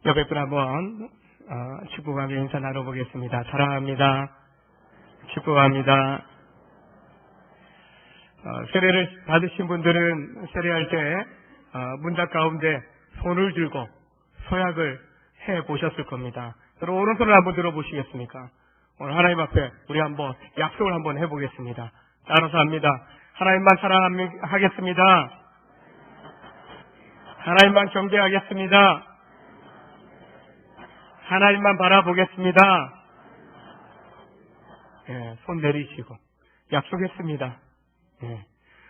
옆에 분 한번 축복하며 인사 나눠보겠습니다. 사랑합니다. 축복합니다. 세례를 받으신 분들은 세례할 때 문답 가운데 손을 들고 서약을 해보셨을 겁니다. 여러분 오른손을 한번 들어보시겠습니까? 오늘 하나님 앞에 우리 한번 약속을 한번 해보겠습니다. 따라서 합니다. 하나님만 사랑하겠습니다. 하나님만 경배하겠습니다. 하나님만 바라보겠습니다. 손 내리시고 약속했습니다.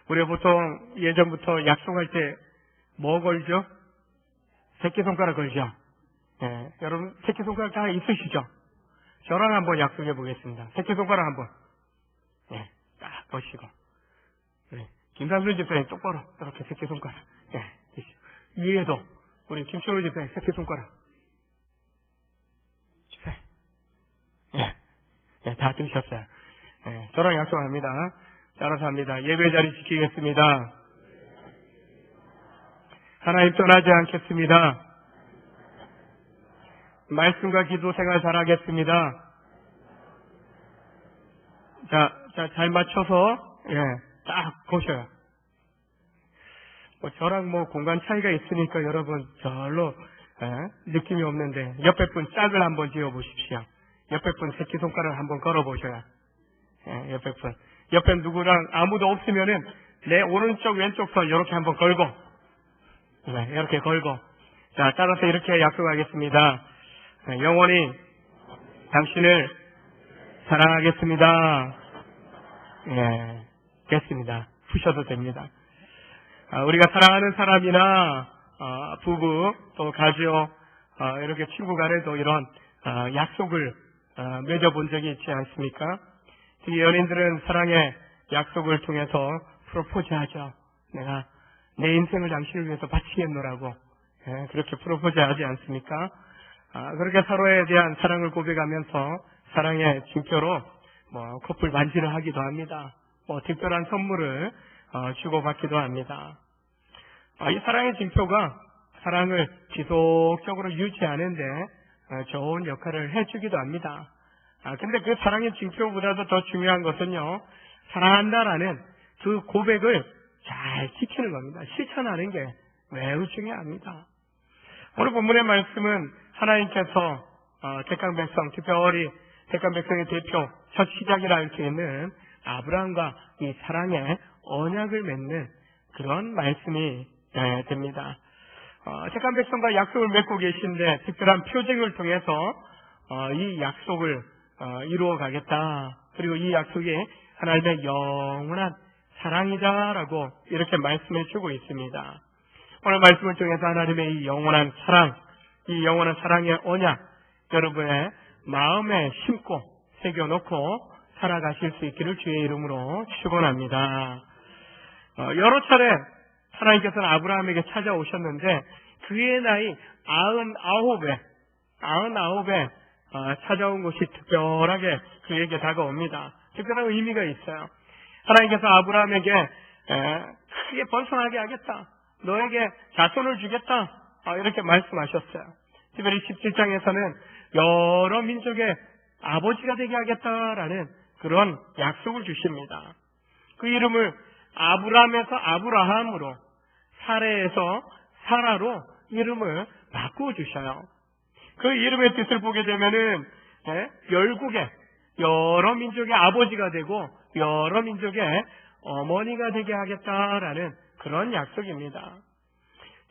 우리가 보통 예전부터 약속할 때 뭐 걸죠? 새끼손가락 걸죠? 여러분 새끼손가락 다 있으시죠? 저랑 한번 약속해 보겠습니다. 새끼손가락 한번 딱 거시고 김상순 집사님 똑바로 이렇게 새끼손가락 위에도 우리 김철우 집사님 새끼손가락 다 드셨어요. 저랑 약속합니다. 따라서 합니다. 예배 자리 지키겠습니다. 하나님 떠나지 않겠습니다. 말씀과 기도 생활 잘하겠습니다. 잘 맞춰서 딱 보셔요. 저랑 공간 차이가 있으니까 여러분 별로 느낌이 없는데 옆에 분 짝을 한번 지어 보십시오. 옆에 분 새끼손가락을 한번 걸어 보셔요. 옆에 분. 옆에 누구랑 아무도 없으면은 내 오른쪽 왼쪽 손 이렇게 한번 걸고 이렇게 걸고 자 따라서 이렇게 약속하겠습니다. 영원히 당신을 사랑하겠습니다. 됐습니다. 푸셔도 됩니다. 우리가 사랑하는 사람이나 부부 또 가족 이렇게 친구 간에도 이런 약속을 맺어본 적이 있지 않습니까? 특히 연인들은 사랑의 약속을 통해서 프로포즈하죠. 내가 내 인생을 당신을 위해서 바치겠노라고 그렇게 프로포즈하지 않습니까? 그렇게 서로에 대한 사랑을 고백하면서 사랑의 징표로 커플 반지를 하기도 합니다. 특별한 선물을 주고받기도 합니다. 이 사랑의 징표가 사랑을 지속적으로 유지하는데 좋은 역할을 해주기도 합니다. 근데 그 사랑의 징표보다도 더 중요한 것은요, 사랑한다라는 그 고백을 잘 지키는 겁니다. 실천하는 게 매우 중요합니다. 오늘 본문의 말씀은 하나님께서 택한 백성, 특별히 택한 백성의 대표, 첫 시작이라 할 수 있는 아브라함과 이 사랑의 언약을 맺는 그런 말씀이 됩니다. 택한 백성과 약속을 맺고 계신데 특별한 표징을 통해서 이 약속을 이루어 가겠다. 그리고 이 약속이 하나님의 영원한 사랑이다라고 이렇게 말씀해 주고 있습니다. 오늘 말씀을 통해서 하나님의 이 영원한 사랑, 이 영원한 사랑의 언약 여러분의 마음에 심고 새겨놓고 살아가실 수 있기를 주의 이름으로 축원합니다. 여러 차례 하나님께서는 아브라함에게 찾아오셨는데 그의 나이 99에 찾아온 것이 특별하게 그에게 다가옵니다. 특별한 의미가 있어요. 하나님께서 아브라함에게 크게 번성하게 하겠다. 너에게 자손을 주겠다. 이렇게 말씀하셨어요. 특별히 17장에서는 여러 민족의 아버지가 되게 하겠다라는 그런 약속을 주십니다. 그 이름을 아브람에서 아브라함으로, 사레에서 사라로 이름을 바꾸어 주셔요. 그 이름의 뜻을 보게 되면은 열국의 여러 민족의 아버지가 되고 여러 민족의 어머니가 되게 하겠다라는 그런 약속입니다.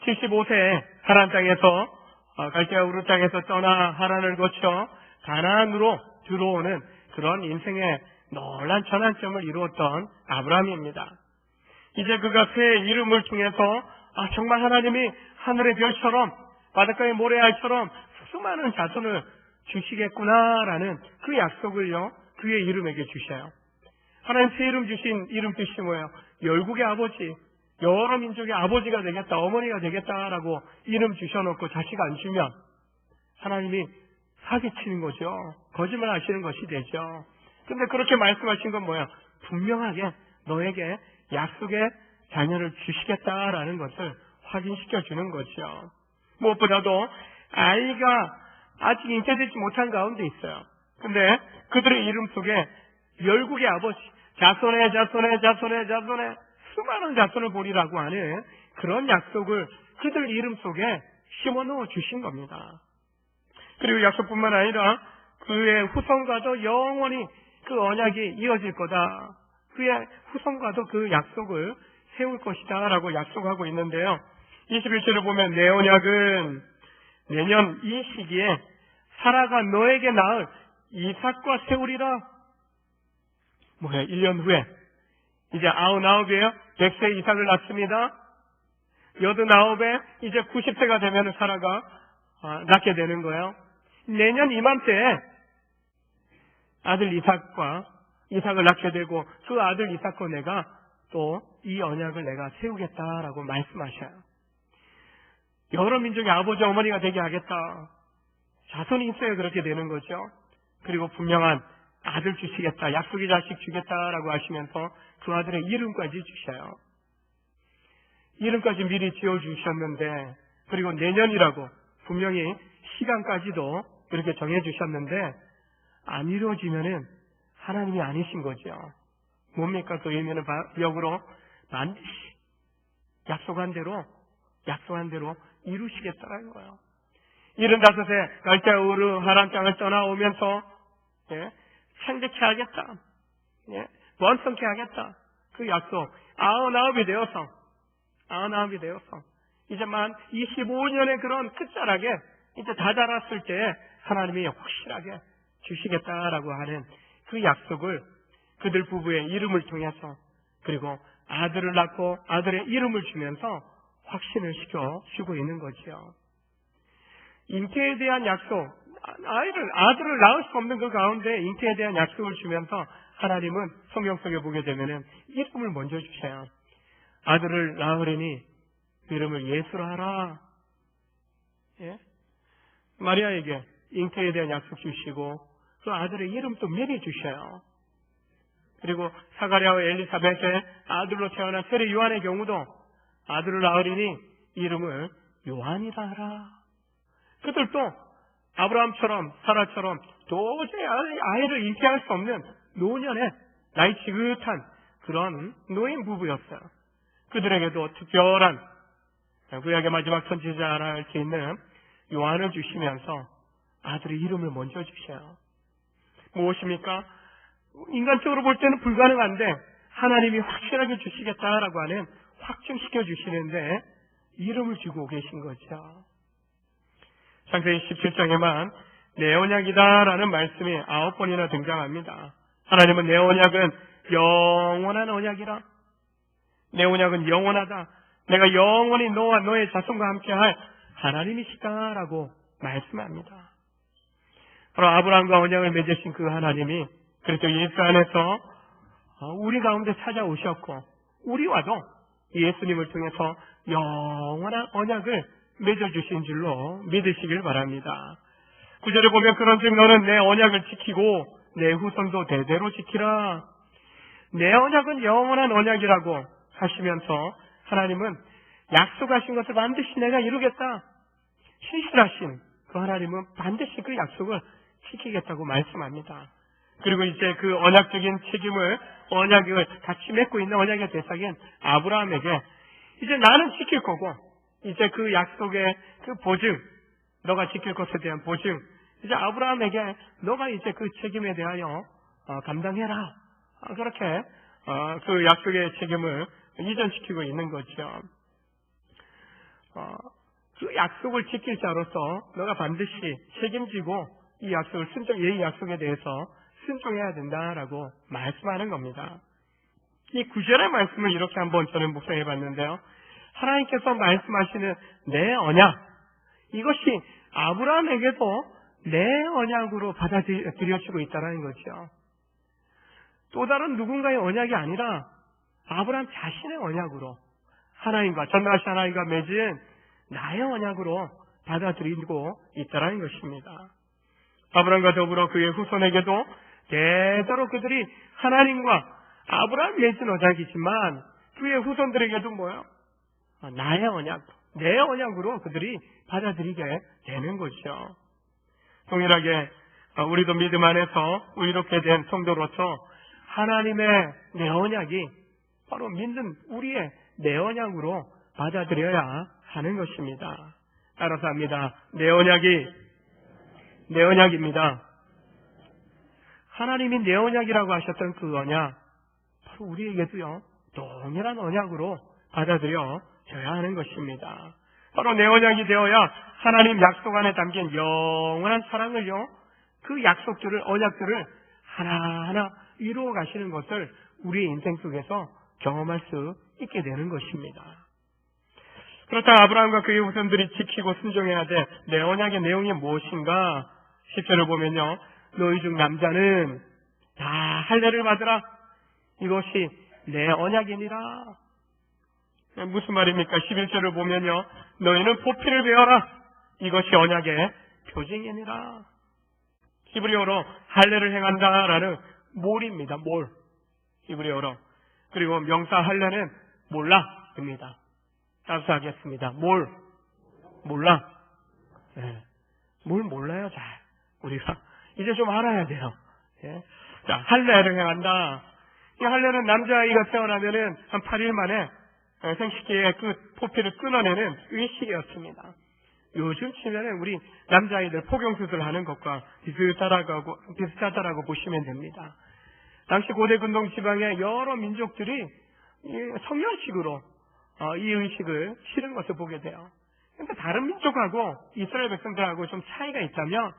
75세에 하란 땅에서 갈대아 우르 땅에서 떠나 하란을 거쳐 가나안으로 들어오는 그런 인생의 놀란 전환점을 이루었던 아브라함입니다. 이제 그가 새 이름을 통해서 정말 하나님이 하늘의 별처럼 바닷가의 모래알처럼 수많은 자손을 주시겠구나라는 그 약속을요 그의 이름에게 주셔요. 하나님 새 이름 주신 이름 뜻이 뭐예요? 열국의 아버지, 여러 민족의 아버지가 되겠다, 어머니가 되겠다라고 이름 주셔놓고 자식 안 주면 하나님이 사기치는 거죠. 거짓말 하시는 것이 되죠. 근데 그렇게 말씀하신 건 뭐예요? 분명하게 너에게 약속의 자녀를 주시겠다라는 것을 확인시켜 주는 거죠. 무엇보다도 아이가 아직 잉태되지 못한 가운데 있어요. 근데 그들의 이름 속에 열국의 아버지, 자손의 수많은 자손을 보리라고 하는 그런 약속을 그들 이름 속에 심어넣어 주신 겁니다. 그리고 약속뿐만 아니라 그의 후손과도 영원히 그 언약이 이어질 거다. 그의 후손과도 그 약속을 세울 것이다 라고 약속하고 있는데요. 21절을 보면 내 언약은 내년 이 시기에 사라가 너에게 낳을 이삭과 세우리라. 뭐야, 1년 후에 이제 99이에요. 100세 이삭을 낳습니다. 89에 이제 90세가 되면 사라가 낳게 되는 거예요. 내년 이맘때에 아들 이삭을 낳게 되고 그 아들 이삭과 내가 또 이 언약을 내가 세우겠다라고 말씀하셔요. 여러 민족의 아버지 어머니가 되게 하겠다. 자손이 있어야 그렇게 되는 거죠. 그리고 분명한 아들 주시겠다. 약속의 자식 주겠다라고 하시면서 그 아들의 이름까지 주셔요. 이름까지 미리 지어주셨는데, 그리고 내년이라고 분명히 시간까지도 이렇게 정해주셨는데 안 이루어지면은 하나님이 아니신 거죠. 뭡니까? 그 의미는 역으로 반드시 약속한 대로 이루시겠다는 거예요. 75세 갈대우르 하란 땅을 떠나오면서 창대케 하겠다. 번성케 하겠다. 그 약속 99이 되어서 이제 만 25년의 그런 끝자락에 이제 다 자랐을 때 하나님이 확실하게 주시겠다라고 하는 그 약속을 그들 부부의 이름을 통해서, 그리고 아들을 낳고 아들의 이름을 주면서 확신을 시켜주고 있는 거지요. 잉태에 대한 약속, 아들을 낳을 수 없는 그 가운데 잉태에 대한 약속을 주면서 하나님은 성경 속에 보게 되면은 이름을 먼저 주셔요. 아들을 낳으리니 그 이름을 예수로 하라. 마리아에게 잉태에 대한 약속 주시고 그 아들의 이름도 미리 주셔요. 그리고 사가랴와 엘리사벳의 아들로 태어난 세례 요한의 경우도 아들을 낳으리니 이름을 요한이라 하라. 그들도 아브라함처럼 사라처럼 도저히 아이를 잉태할 수 없는 노년의 나이 지긋한 그런 노인 부부였어요. 그들에게도 특별한 구약의 마지막 선지자라 할 수 있는 요한을 주시면서 아들의 이름을 먼저 주셔요. 무엇입니까? 인간적으로 볼 때는 불가능한데 하나님이 확실하게 주시겠다라고 하는 확증시켜 주시는데 이름을 주고 계신 거죠. 창세기 17장에만 내 언약이다라는 말씀이 9번이나 등장합니다. 하나님은 내 언약은 영원한 언약이라. 내 언약은 영원하다. 내가 영원히 너와 너의 자손과 함께할 하나님이시다라고 말씀합니다. 바로 아브라함과 언약을 맺으신 그 하나님이 그래서 예수 안에서 우리 가운데 찾아오셨고 우리와도 예수님을 통해서 영원한 언약을 맺어주신 줄로 믿으시길 바랍니다. 9절에 보면 그런즉 너는 내 언약을 지키고 내 후손도 대대로 지키라. 내 언약은 영원한 언약이라고 하시면서 하나님은 약속하신 것을 반드시 내가 이루겠다. 신실하신 그 하나님은 반드시 그 약속을 지키겠다고 말씀합니다. 그리고 이제 그 언약적인 책임을, 언약을 같이 맺고 있는 언약의 대상인 아브라함에게 이제 나는 지킬 거고, 이제 그 약속의 그 보증, 너가 지킬 것에 대한 보증, 이제 아브라함에게 너가 이제 그 책임에 대하여 감당해라. 그렇게 그 약속의 책임을 이전시키고 있는 거죠. 그 약속을 지킬 자로서 너가 반드시 책임지고 이 약속을 이 약속에 대해서 순종해야 된다라고 말씀하는 겁니다. 이 9절의 말씀을 이렇게 한번 저는 묵상해 봤는데요. 하나님께서 말씀하시는 내 언약, 이것이 아브라함에게도 내 언약으로 받아들여지고 있다는 거죠. 또 다른 누군가의 언약이 아니라 아브라함 자신의 언약으로 하나님과, 전능하신 하나님과 맺은 나의 언약으로 받아들이고 있다는 것입니다. 아브라함과 더불어 그의 후손에게도 대대로 그들이 하나님과 아브라함 맺은 언약이지만 그의 후손들에게도 뭐예요? 나의 언약, 내 언약으로 그들이 받아들이게 되는 거죠. 동일하게 우리도 믿음 안에서 의롭게 된 성도로서 하나님의 내 언약이 바로 믿는 우리의 내 언약으로 받아들여야 하는 것입니다. 따라서 합니다. 내 언약입니다. 하나님이 내 언약이라고 하셨던 그 언약, 바로 우리에게도요, 동일한 언약으로 받아들여져야 하는 것입니다. 바로 내 언약이 되어야 하나님 약속 안에 담긴 영원한 사랑을요, 그 약속들을, 언약들을 하나하나 이루어 가시는 것을 우리의 인생 속에서 경험할 수 있게 되는 것입니다. 그렇다면 아브라함과 그의 후손들이 지키고 순종해야 될 내 언약의 내용이 무엇인가? 10절을 보면요, 너희 중 남자는 다 할례를 받으라. 이것이 내 언약이니라. 무슨 말입니까? 11절을 보면요, 너희는 포피를 베어라. 이것이 언약의 표징이니라. 히브리어로 할례를 행한다라는 몰입니다. 몰. 히브리어로. 그리고 명사 할례는 몰라입니다. 따라서 하겠습니다. 몰라. 네. 뭘 몰라요, 잘. 우리가. 이제 좀 알아야 돼요. 예. 자, 할례를 행한다. 이 할례는 남자아이가 태어나면은 한 8일 만에 생식기의 그 포피를 끊어내는 의식이었습니다. 요즘 치면은 우리 남자아이들 포경수술 하는 것과 비슷하다라고 보시면 됩니다. 당시 고대 근동 지방의 여러 민족들이 성년식으로 이 의식을 치른 것을 보게 돼요. 그런데 다른 민족하고 이스라엘 백성들하고 좀 차이가 있다면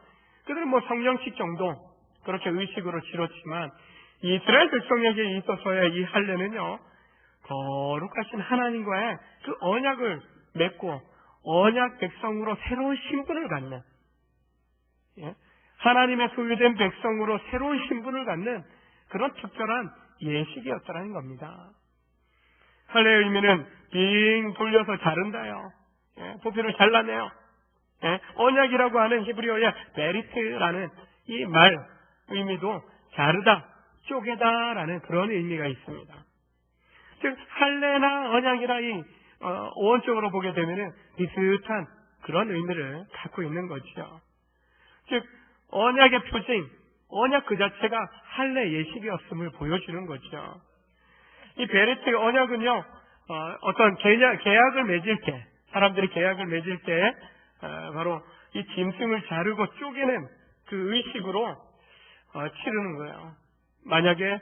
그들은 뭐 성년식 정도 그렇게 의식으로 치렀지만 이스라엘 백성에게 있어서의 이 할례는요, 거룩하신 하나님과의 그 언약을 맺고 언약 백성으로 새로운 신분을 갖는, 하나님의 소유된 백성으로 새로운 신분을 갖는 그런 특별한 예식이었다는 겁니다. 할례의 의미는 빙 돌려서 자른다요. 포피를 잘라내요. 언약이라고 하는 히브리어의 베리트라는 이 말 의미도 자르다, 쪼개다라는 그런 의미가 있습니다. 즉 할례나 언약이라 이 어원적으로 보게 되면은 비슷한 그런 의미를 갖고 있는 거죠. 즉 언약의 표징, 언약 그 자체가 할례 예식이었음을 보여주는 거죠. 이 베리트 언약은요, 어떤 계약을 맺을 때, 사람들이 계약을 맺을 때 바로 이 짐승을 자르고 쪼개는 그 의식으로 치르는 거예요. 만약에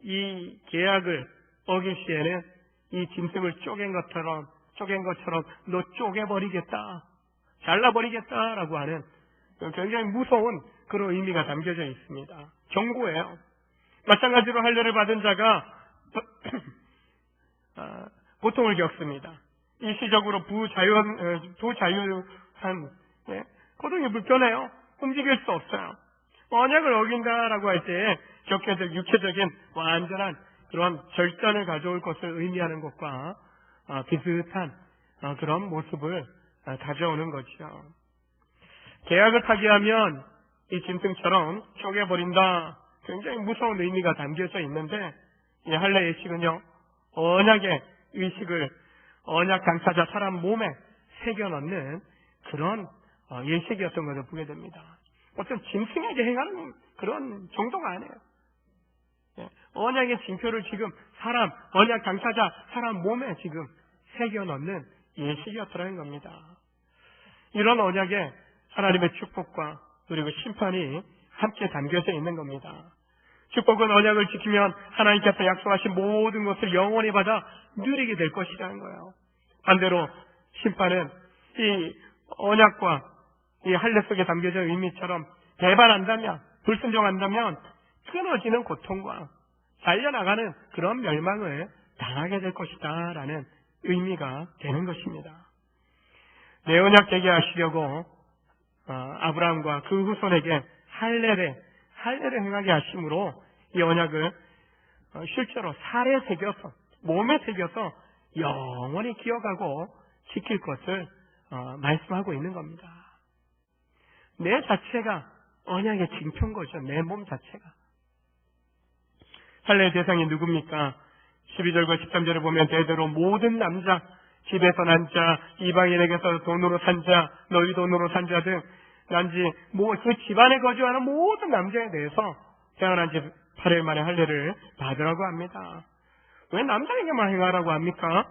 이 계약을 어길 시에는 이 짐승을 쪼갠 것처럼 너 쪼개버리겠다, 잘라버리겠다라고 하는 굉장히 무서운 그런 의미가 담겨져 있습니다. 경고예요. 마찬가지로 할례를 받은 자가 고통을 겪습니다. 일시적으로 부자유한 고통이 불편해요. 움직일 수 없어요. 언약을 어긴다라고 할 때 겪게 될 육체적인 완전한 그런 절단을 가져올 것을 의미하는 것과 비슷한 그런 모습을 가져오는 거죠. 계약을 파기하면 이 짐승처럼 쪼개버린다, 굉장히 무서운 의미가 담겨져 있는데, 이 할례 예식은요, 언약의 의식을 언약 당사자 사람 몸에 새겨넣는 그런 예식이었던 것을 보게 됩니다. 어떤 짐승에게 행하는 그런 정도가 아니에요. 언약의 징표를 지금 언약 당사자 사람 몸에 지금 새겨넣는 예식이었더라는 겁니다. 이런 언약에 하나님의 축복과 그리고 심판이 함께 담겨져 있는 겁니다. 축복은 언약을 지키면 하나님께서 약속하신 모든 것을 영원히 받아 누리게 될 것이라는 거예요. 반대로 심판은 이 언약과 이 할례 속에 담겨진 의미처럼 배반한다면, 불순종한다면 끊어지는 고통과 잘려나가는 그런 멸망을 당하게 될 것이다 라는 의미가 되는 것입니다. 내 언약 되게 하시려고 아브라함과 그 후손에게 할례를 행하게 하심으로 이 언약을 실제로 살에 새겨서, 몸에 새겨서 영원히 기억하고 지킬 것을 말씀하고 있는 겁니다. 내 자체가 언약의 징표인 거죠. 내 몸 자체가. 할례의 대상이 누굽니까? 12절과 13절을 보면 대대로 모든 남자, 집에서 난 자, 이방인에게서 돈으로 산 자, 너희 돈으로 산 자 등 난지 그 집안에 거주하는 모든 남자에 대해서 태어난 지 8일 만에 할례를 받으라고 합니다. 왜 남자에게만 행하라고 합니까?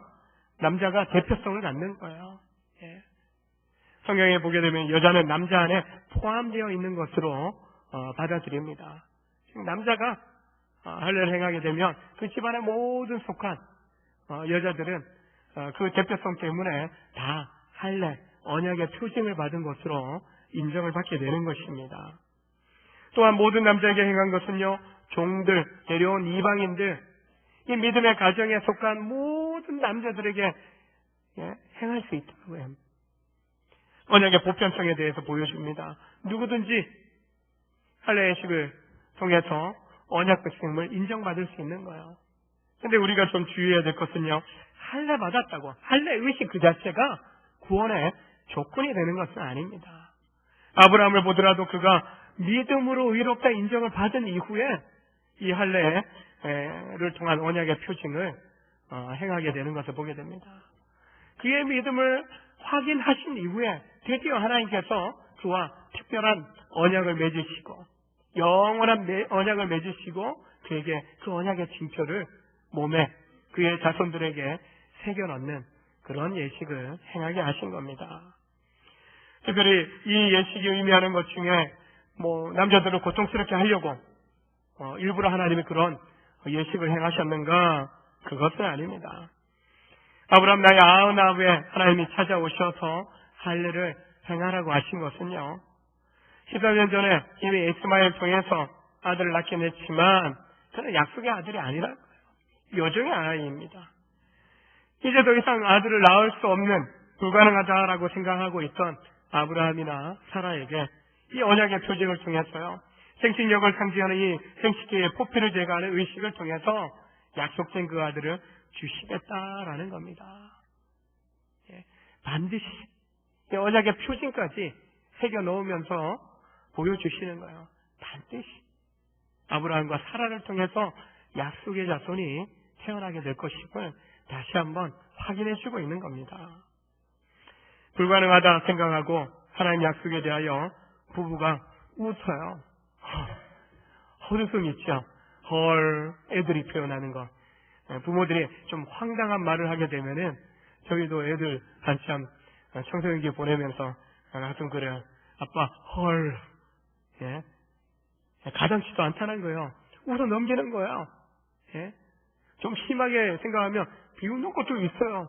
남자가 대표성을 갖는 거예요. 예. 성경에 보게 되면 여자는 남자 안에 포함되어 있는 것으로 받아들입니다. 남자가 할례를 행하게 되면 그 집안의 모든 속한 여자들은 그 대표성 때문에 다 할례, 언약의 표징을 받은 것으로 인정을 받게 되는 것입니다. 또한 모든 남자에게 행한 것은요, 종들, 데려온 이방인들, 이 믿음의 가정에 속한 모든 남자들에게 행할 수 있다고 합니다. 언약의 보편성에 대해서 보여줍니다. 누구든지 할례 예식을 통해서 언약 백성을 인정받을 수 있는 거예요. 근데 우리가 좀 주의해야 될 것은요, 할례 받았다고 할례 의식 그 자체가 구원의 조건이 되는 것은 아닙니다. 아브라함을 보더라도 그가 믿음으로 의롭다 인정을 받은 이후에 이 할례를 통한 언약의 표징을 행하게 되는 것을 보게 됩니다. 그의 믿음을 확인하신 이후에 드디어 하나님께서 그와 특별한 언약을 맺으시고 영원한 언약을 맺으시고 그에게 그 언약의 징표를 몸에 그의 자손들에게 새겨넣는 그런 예식을 행하게 하신 겁니다. 특별히 이 예식이 의미하는 것 중에 남자들을 고통스럽게 하려고 일부러 하나님이 그런 예식을 행하셨는가? 그것은 아닙니다. 아브라함 나이 99에 하나님이 찾아오셔서 할례를 행하라고 하신 것은요, 14년 전에 이미 이스마엘 통해서 아들을 낳긴 했지만 그는 약속의 아들이 아니라고요. 여종의 아이입니다. 이제 더 이상 아들을 낳을 수 없는 불가능하다라고 생각하고 있던 아브라함이나 사라에게 이 언약의 표징을 통해서요, 생식력을 상징하는 이 생식기의 포피를 제거하는 의식을 통해서 약속된 그 아들을 주시겠다라는 겁니다. 반드시 이 언약의 표징까지 새겨 넣으면서 보여주시는 거예요. 반드시 아브라함과 사라를 통해서 약속의 자손이 태어나게 될 것임을 다시 한번 확인해 주고 있는 겁니다. 불가능하다 생각하고 하나님 약속에 대하여 부부가 웃어요. 헛웃음 있죠. 헐, 애들이 표현하는 거. 부모들이 좀 황당한 말을 하게 되면은 저희도 애들 한참 청소년기 보내면서 가끔 그래요. 아빠 헐, 가당치도 않다는 거예요. 웃어 넘기는 거예요. 좀 심하게 생각하면 비웃는 것도 있어요.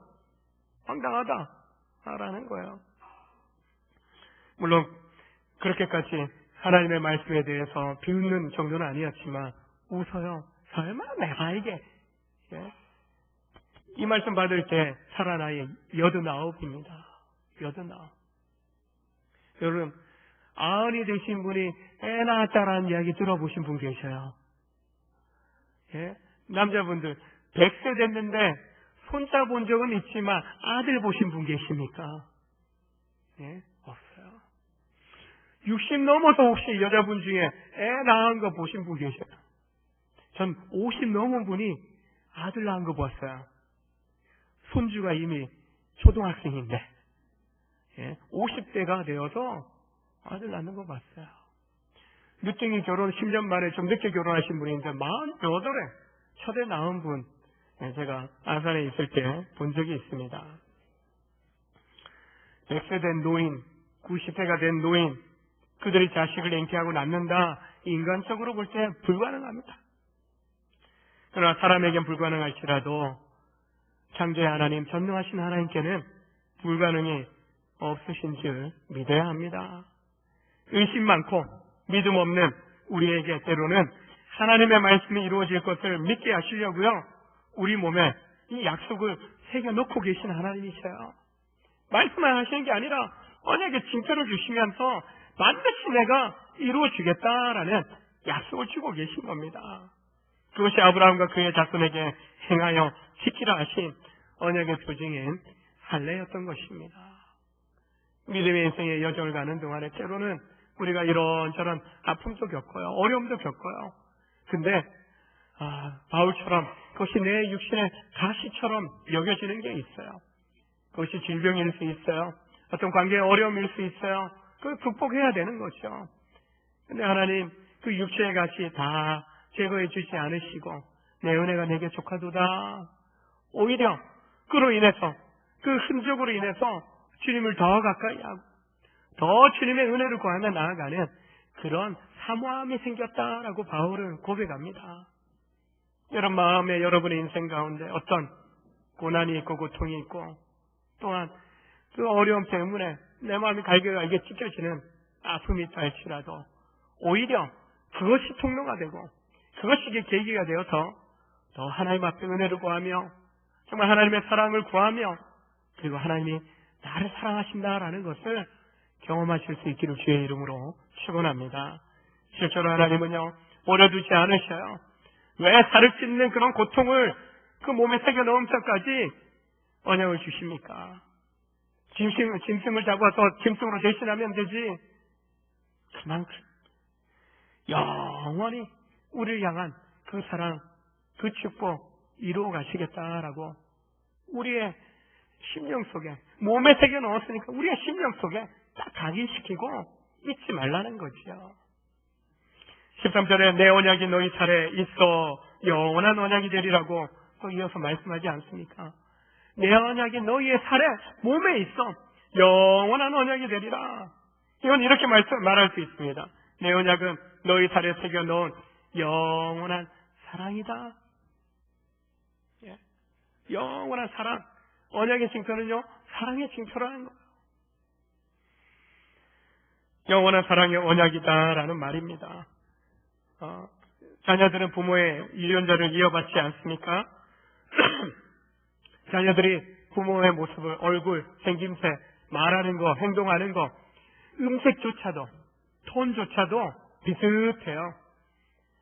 황당하다라는 거예요. 물론 그렇게까지 하나님의 말씀에 대해서 비웃는 정도는 아니었지만 웃어요. 설마 내가 이게 이 말씀 받을 때 사라 나이 89입니다. 89. 여러분, 아흔이 되신 분이 애 낳았다라는 이야기 들어보신 분 계셔요. 남자분들 100세 됐는데 손자 본 적은 있지만 아들 보신 분 계십니까? 없어요. 60 넘어서 혹시 여자분 중에 애 낳은 거 보신 분 계셔요? 전 50 넘은 분이 아들 낳은 거 봤어요. 손주가 이미 초등학생인데 50대가 되어서 아들 낳는 거 봤어요. 늦둥이 결혼 10년 만에 좀 늦게 결혼하신 분인데 48에 첫애 낳은 분 제가 아산에 있을 때 본 적이 있습니다. 100세 된 노인, 90세가 된 노인, 그들이 자식을 잉태하고 낳는다. 인간적으로 볼 때 불가능합니다. 그러나 사람에겐 불가능할지라도 창조의 하나님, 전능하신 하나님께는 불가능이 없으신 줄 믿어야 합니다. 의심 많고 믿음 없는 우리에게 때로는 하나님의 말씀이 이루어질 것을 믿게 하시려고요, 우리 몸에 이 약속을 새겨놓고 계신 하나님이셔요. 말씀만 하시는 게 아니라 언약의 징표를 주시면서 반드시 내가 이루어주겠다라는 약속을 주고 계신 겁니다. 그것이 아브라함과 그의 자손에게 행하여 지키라 하신 언약의 표징인 할례였던 것입니다. 믿음의 인생의 여정을 가는 동안에 때로는 우리가 이런저런 아픔도 겪어요. 어려움도 겪어요. 근데 바울처럼 그것이 내 육신의 가시처럼 여겨지는 게 있어요. 그것이 질병일 수 있어요. 어떤 관계의 어려움일 수 있어요. 그걸 극복해야 되는 거죠. 근데 하나님 그 육체의 가치 다 제거해 주지 않으시고 내 은혜가 내게 족하도다. 오히려 그로 인해서 그 흔적으로 인해서 주님을 더 가까이 하고 더 주님의 은혜를 구하며 나아가는 그런 사모함이 생겼다라고 바울은 고백합니다. 여러분 마음에 여러분의 인생 가운데 어떤 고난이 있고 고통이 있고 또한 그 어려움 때문에 내 마음이 갈겨갈게 찢겨지는 아픔이 있다 할지라도 오히려 그것이 통로가 되고 그것이 계기가 되어서 더 하나님 앞에 은혜를 구하며 정말 하나님의 사랑을 구하며 그리고 하나님이 나를 사랑하신다라는 것을 경험하실 수 있기를 주의 이름으로 축원합니다. 실제로 하나님은요 버려두지 않으셔요. 왜 살을 찢는 그런 고통을 그 몸에 새겨 넣은 척까지 언약을 주십니까? 짐승을 잡아서 짐승으로 대신하면 되지. 그만큼 영원히 우리를 향한 그 사랑, 그 축복 이루어 가시겠다라고 우리의 심령 속에 몸에 새겨 넣었으니까 우리의 심령 속에 딱 각인시키고 잊지 말라는 거지요. 13절에 내 언약이 너희 살에 있어 영원한 언약이 되리라고 또 이어서 말씀하지 않습니까? 내 언약이 너희의 살에 몸에 있어 영원한 언약이 되리라. 이건 이렇게 말할 수 있습니다. 내 언약은 너희 살에 새겨 놓은 영원한 사랑이다. 예. 영원한 사랑. 언약의 징표는요 사랑의 징표라는 거예요. 영원한 사랑의 언약이다라는 말입니다. 자녀들은 부모의 유전자를 이어받지 않습니까? 자녀들이 부모의 모습을, 얼굴, 생김새, 말하는 거, 행동하는 거, 음색조차도, 톤조차도 비슷해요.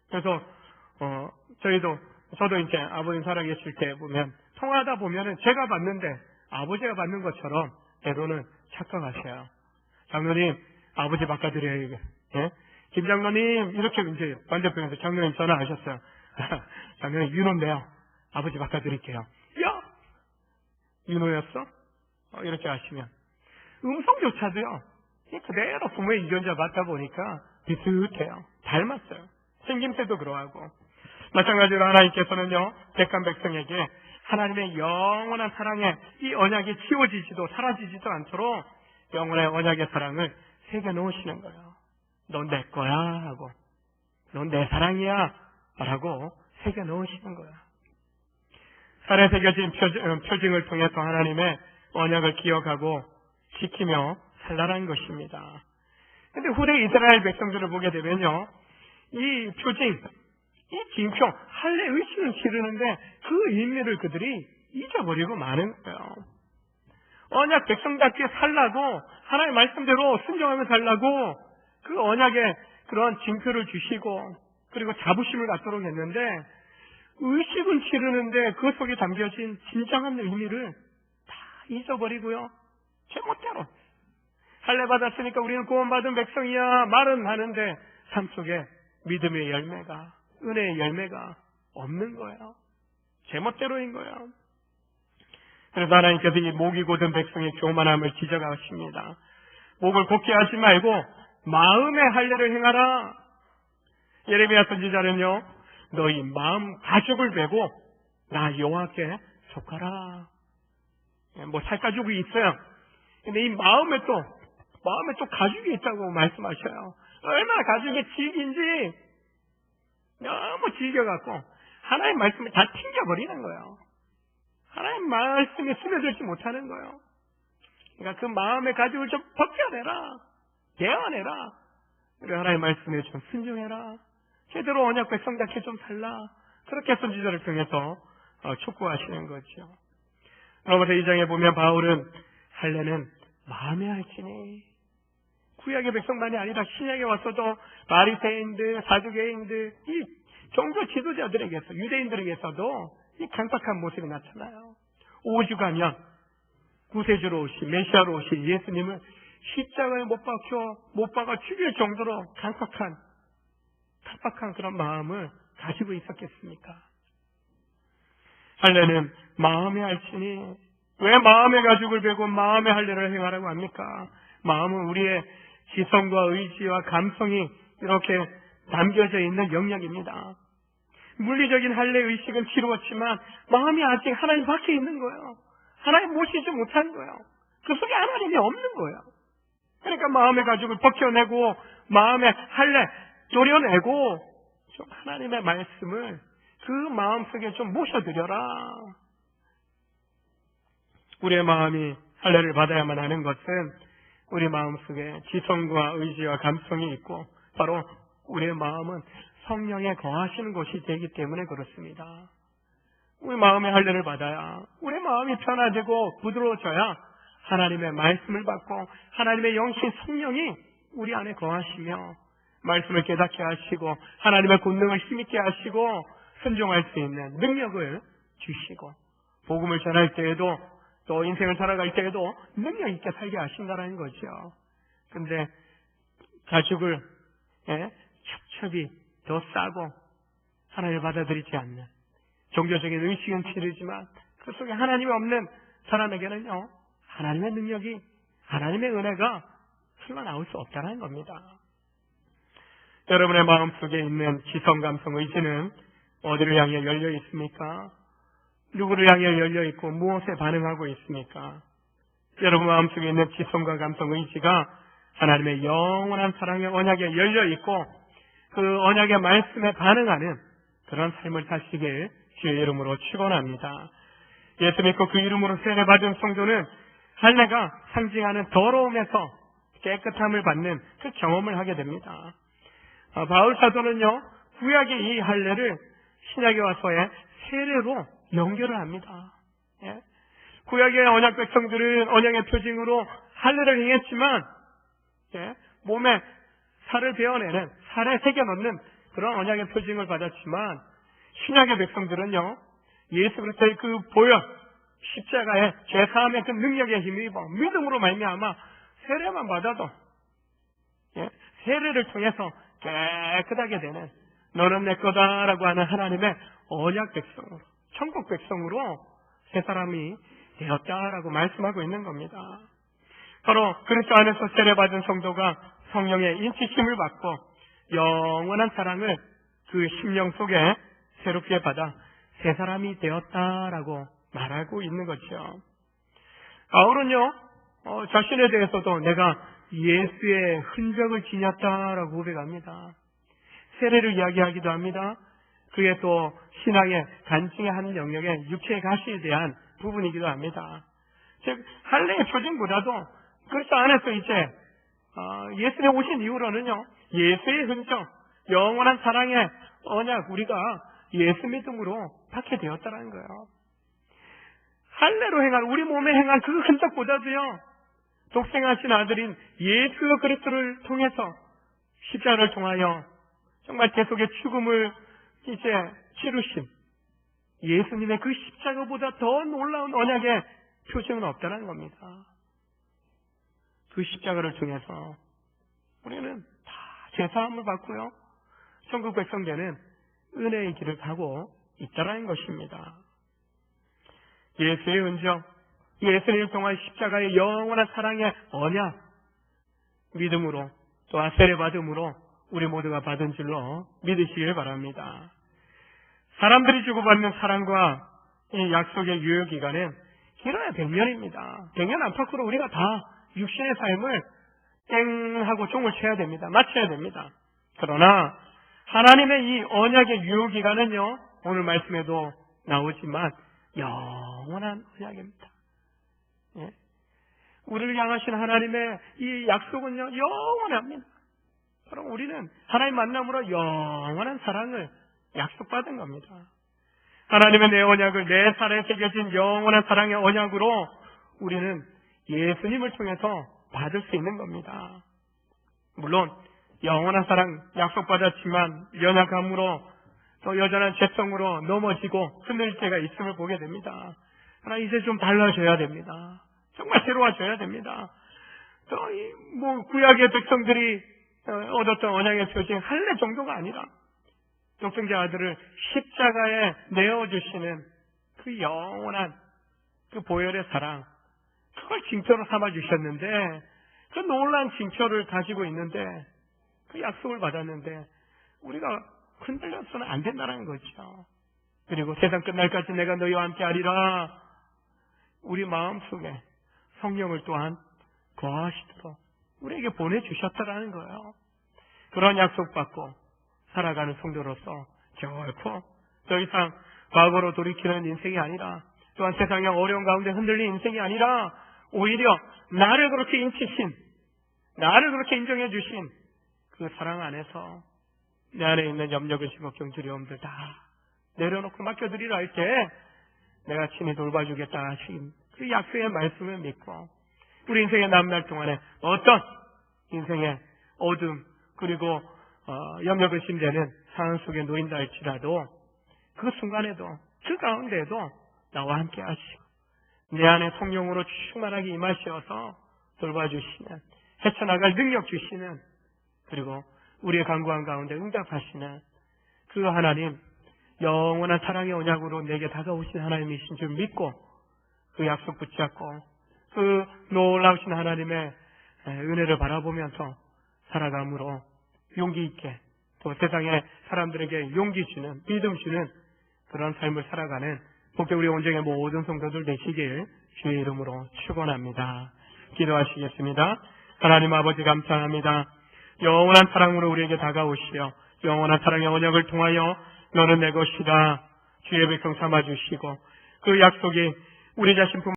그래서 저도 이제 아버님 살아계실 때 보면 통화하다 보면은 제가 받는데 아버지가 받는 것처럼 때로는 착각하셔요. 장로님, 아버지 바꿔드려요. 예? 김 장로님, 이렇게 이제 반대편에서 장로님 전화하셨어요. 장로님, 윤호인데요. 아버지 바꿔드릴게요. 야! 윤호였어? 이렇게 하시면. 음성조차도요, 그대로 부모의 유전자 맞다 보니까 비슷해요. 닮았어요. 생김새도 그러하고. 마찬가지로 하나님께서는요, 택한 백성에게 하나님의 영원한 사랑에 이 언약이 치워지지도 사라지지도 않도록 영원의 언약의 사랑을 새겨 놓으시는 거예요. 넌 내 거야 하고, 넌 내 사랑이야 라고 새겨 놓으시는 거야. 살에 새겨진 표징을 통해서 하나님의 언약을 기억하고 지키며 살라는 것입니다. 근데 후대 이스라엘 백성들을 보게 되면요, 이 표징, 이 징표, 할례 의식을 치르는데 그 의미를 그들이 잊어버리고 마는 거예요. 언약 백성답게 살라고, 하나님의 말씀대로 순종하며 살라고 그 언약에 그런 징표를 주시고 그리고 자부심을 갖도록 했는데 의식을 치르는데 그 속에 담겨진 진정한 의미를 다 잊어버리고요, 제멋대로 할례 받았으니까 우리는 구원받은 백성이야 말은 하는데 삶 속에 믿음의 열매가, 은혜의 열매가 없는 거예요. 제멋대로인 거예요. 그래서 하나님께서 이 목이 곧은 백성의 교만함을 지적하십니다. 목을 곧게 하지 말고 마음의 할례를 행하라. 예레미야 선지자는요, 너희 마음 가죽을 베고 나 여호와께 속하라. 뭐 살가죽이 있어요. 근데 이 마음에 또 가죽이 있다고 말씀하셔요. 얼마나 가죽이 질긴지 너무 질겨갖고 하나님 말씀을 다 튕겨버리는 거예요. 하나님 말씀에 스며들지 못하는 거예요. 그러니까 그 마음의 가죽을 좀 벗겨내라. 개어내라. 그리고 하나님 말씀에 좀 순종해라. 제대로 언약 백성답게 좀 살라. 그렇게 선지자를 통해서 촉구하시는 거죠. 로마서 2장에 보면 바울은 할례는 마음에 할지니, 구약의 백성만이 아니라 신약에 와서도 바리새인들, 사두개인들, 이 종교 지도자들에게서, 유대인들에게서도 이 강박한 모습이 나타나요. 오죽하면 구세주로 오신, 메시아로 오신 예수님을 십자가에 못 박아 죽일 정도로 강박한 그런 마음을 가지고 있었겠습니까? 할례는 마음에 할지니, 왜 마음의 가죽을 베고 마음의 할례를 행하라고 합니까? 마음은 우리의 지성과 의지와 감성이 이렇게 담겨져 있는 영역입니다. 물리적인 할례 의식은 치루었지만 마음이 아직 하나님 밖에 있는 거예요. 하나님 모시지 못한 거예요. 그 속에 하나님이 없는 거예요. 그러니까 마음의 가죽을 벗겨내고 마음의 할례 졸여내고 좀 하나님의 말씀을 그 마음속에 좀 모셔드려라. 우리의 마음이 할례를 받아야만 하는 것은 우리 마음속에 지성과 의지와 감성이 있고 바로 우리의 마음은 성령에 거하시는 곳이 되기 때문에 그렇습니다. 우리 마음의 할례를 받아야 우리 마음이 편안해지고 부드러워져야 하나님의 말씀을 받고 하나님의 영신 성령이 우리 안에 거하시며 말씀을 깨닫게 하시고 하나님의 권능을 힘있게 하시고 순종할 수 있는 능력을 주시고 복음을 전할 때에도 또 인생을 살아갈 때에도 능력 있게 살게 하신다는 거죠. 근데 가죽을 첩첩이 더 싸고 하나님을 받아들이지 않는 종교적인 의식은 치르지만 그 속에 하나님이 없는 사람에게는요 하나님의 능력이 하나님의 은혜가 흘러나올 수 없다는 겁니다. 여러분의 마음속에 있는 지성, 감성, 의지는 어디를 향해 열려 있습니까? 누구를 향해 열려 있고 무엇에 반응하고 있습니까? 여러분 마음속에 있는 지성과 감성, 의지가 하나님의 영원한 사랑의 언약에 열려 있고 그 언약의 말씀에 반응하는 그런 삶을 사시길 주의 이름으로 축원합니다. 예수 믿고 그 이름으로 세례받은 성도는 할례가 상징하는 더러움에서 깨끗함을 받는 그 경험을 하게 됩니다. 바울 사도는요 구약의 이 할례를 신약에 와서의 세례로 연결을 합니다. 구약의 언약 백성들은 언약의 표징으로 할례를 행했지만 몸에 살을 베어내는 살에 새겨넣는 그런 언약의 표징을 받았지만 신약의 백성들은요 예수 그리스도의 그 보혈 십자가의 죄사함의 그 능력에 힘입어 믿음으로 말미암아 세례만 받아도 세례를 통해서 깨끗하게 되는 너는 내 거다라고 하는 하나님의 언약 백성으로 천국 백성으로 새 사람이 되었다라고 말씀하고 있는 겁니다. 바로 그리스도 안에서 세례받은 성도가 성령의 인치심을 받고 영원한 사랑을 그 심령 속에 새롭게 받아 새 사람이 되었다라고 말하고 있는 거죠. 바울은요 자신에 대해서도 내가 예수의 흔적을 지녔다라고 고백합니다. 세례를 이야기하기도 합니다. 그게 또 신앙의 간증의 한 영역의 육체의 가시에 대한 부분이기도 합니다. 즉 할례의 표징보다도 그리스도 안에서 이제 예수님 오신 이후로는요 예수의 흔적, 영원한 사랑의 언약 우리가 예수 믿음으로 받게 되었다는 거예요. 할례로 행한 우리 몸에 행한 그 흔적보다도요 독생하신 아들인 예수 그리스도를 통해서 십자가를 통하여 정말 계속의 죽음을 이제 치르신 예수님의 그 십자가보다 더 놀라운 언약의 표징은 없다는 겁니다. 그 십자가를 통해서 우리는 다 죄사함을 받고요 천국 백성 되는 은혜의 길을 가고 있다는 것입니다. 예수의 흔적, 예수님을 통한 십자가의 영원한 사랑의 언약, 믿음으로 또 세례받음으로 우리 모두가 받은 줄로 믿으시길 바랍니다. 사람들이 주고받는 사랑과 이 약속의 유효기간은 길어야 100년입니다. 100년 안팎으로 우리가 다 육신의 삶을 땡하고 종을 쳐야 됩니다. 마쳐야 됩니다. 그러나 하나님의 이 언약의 유효기간은요 오늘 말씀에도 나오지만 영원한 언약입니다. 우리를 향하신 하나님의 이 약속은요 영원합니다. 바로 우리는 하나님 만남으로 영원한 사랑을 약속받은 겁니다. 하나님의 내 언약을 내 살에 새겨진 영원한 사랑의 언약으로 우리는 예수님을 통해서 받을 수 있는 겁니다. 물론 영원한 사랑 약속받았지만 연약함으로 또 여전한 죄성으로 넘어지고 흔들릴 때가 있음을 보게 됩니다. 그러나 이제 좀 달라져야 됩니다. 정말 새로워져야 됩니다. 또 구약의 백성들이 얻었던 언약의 표징 할례 정도가 아니라 독생자 아들을 십자가에 내어주시는 그 영원한 그 보혈의 사랑, 그걸 징표로 삼아 주셨는데, 그 놀라운 징표를 가지고 있는데, 그 약속을 받았는데 우리가 흔들려서는 안 된다는 거죠. 그리고 세상 끝날까지 내가 너희와 함께 하리라. 우리 마음속에 성령을 또한 거하시도록 우리에게 보내주셨다라는 거예요. 그런 약속받고 살아가는 성도로서 결코 더 이상 과거로 돌이키는 인생이 아니라, 또한 세상의 어려운 가운데 흔들린 인생이 아니라, 오히려 나를 그렇게 인치신, 나를 그렇게 인정해 주신 그 사랑 안에서 내 안에 있는 염려, 근심, 걱정, 두려움들 다 내려놓고 맡겨드리라 할 때 내가 친히 돌봐주겠다 하신 그 약속의 말씀을 믿고 우리 인생의 남날 동안에 어떤 인생의 어둠 그리고 염려, 근심되는 상황 속에 놓인다 할지라도 그 순간에도, 그 가운데에도 나와 함께 하시고 내 안에 성령으로 충만하게 임하셔서 돌봐주시는, 헤쳐나갈 능력 주시는, 그리고 우리의 간구한 가운데 응답하시는 그 하나님, 영원한 사랑의 언약으로 내게 다가오신 하나님이신 줄 믿고 그 약속 붙잡고 그 놀라우신 하나님의 은혜를 바라보면서 살아감으로 용기 있게, 또 세상의 사람들에게 용기 주는, 믿음 주는 그런 삶을 살아가는 복된 우리 온정의 모든 성도들 되시길 주의 이름으로 축원합니다. 기도하시겠습니다. 하나님 아버지 감사합니다. 영원한 사랑으로 우리에게 다가오시어 영원한 사랑의 언약을 통하여 너는 내 것이다 주의 백성 삼아주시고 그 약속이 우리 자신뿐